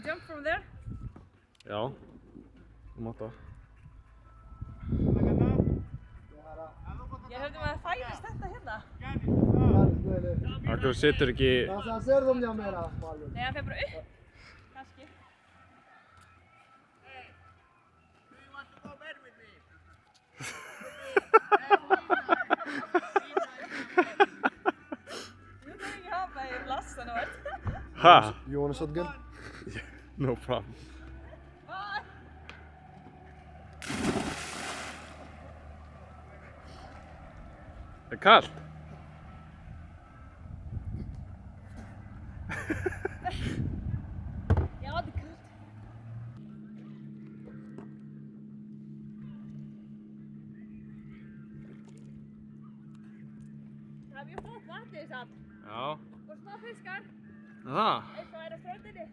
jump from there? Já, þú mátt það. Ég höfði maður færist þetta hérna. Akkur situr ekki... Nei, hann fer bara upp. Kannski. You can have my flassan or what? Ha! You want a shotgun? No problem. Bye! Það er kallt. Já, það er kallt. Það er mjög flott vatnið samt. Já. Og smá fiskar. Það? Eitthvað er á ströndinni.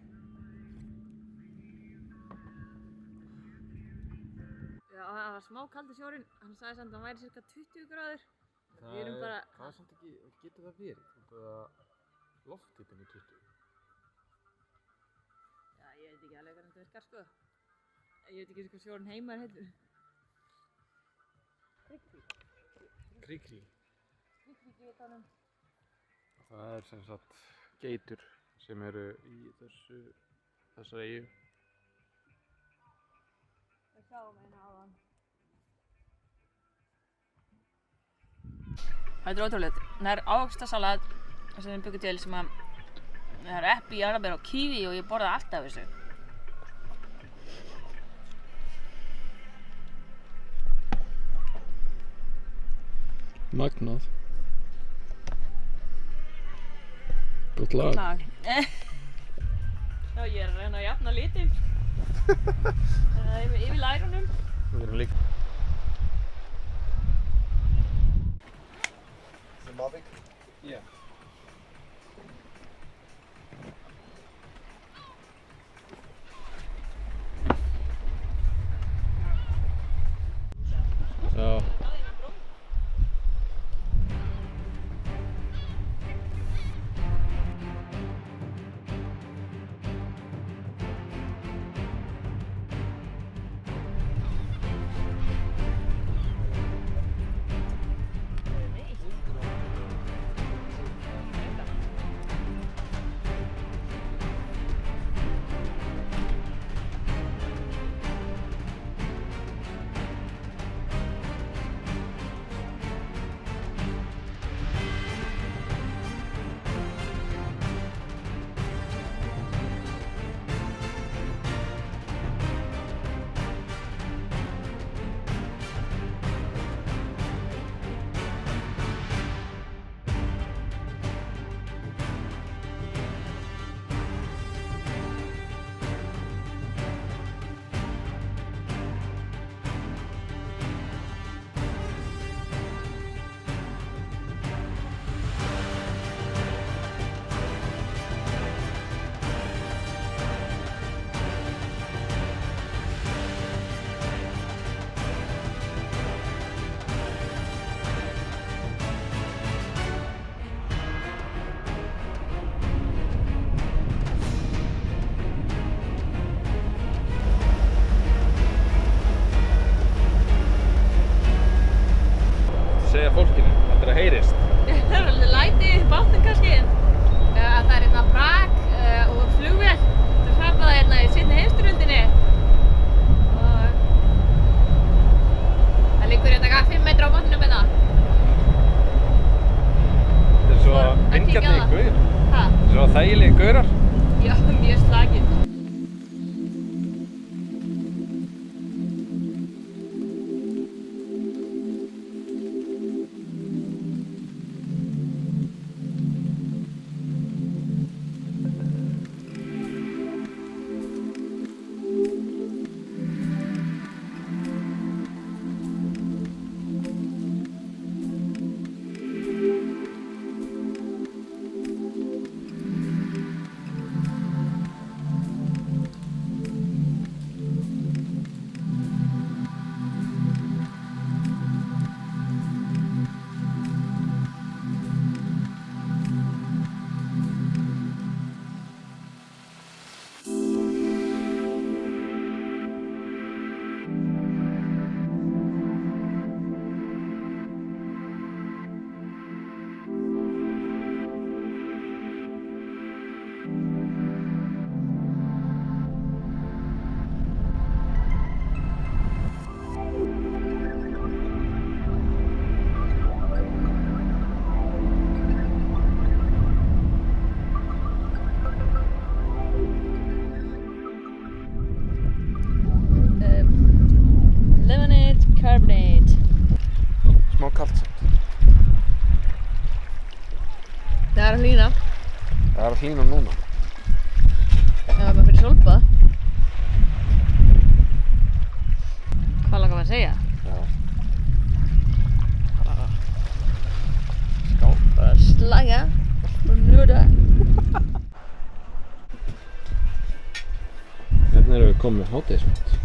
Já, það var smá kaldur sjórinn. Hann sagði samt að hann væri cirka 20 gráður. Við erum bara... Það er samt ekki... Getur það verið? Lofthitinn í 20. Já, ég veit ekki alveg hvernig þetta virkar, sko. Ég veit ekki hvað sjórinn heima er heitur. Kríkrí. Kríkrí getanum. Það er sem sagt geitur sem eru í þessari eyju. Við sjáum eina áðan. Þetta er ótrúlegt. Það er ávaxtasalat sem við byggum til sem að það eru epli, jarðarber og kíví og ég borða alltaf þessu. Magnað. Gott lag. Já, ég er að reyna að jafna litinn. Yfir lærunum. Við erum líka. Mavic? Yeah. Já. Segja fólkinu, þetta er að heyrist. Það er alveg læti í bátnum kannski. Það er hérna brak og flugvél. Það hrapaði hérna í seinni heimsstyrjöldinni. Og það liggur hérna 5 metra á botninum hérna. Þetta er svo vingjarnir gaurar. Hæ? Þetta er svo þægilegir gaurar. Já, mjög slagir. Carbonate. Smá kalt samt. Það er að hlýna. Það er að hlýna núna. Já, maður fyrir sólbað. Hvað langar maður að segja? Já. Skál. Bara slaga og nuda. Hérna erum við komið með hádegismat.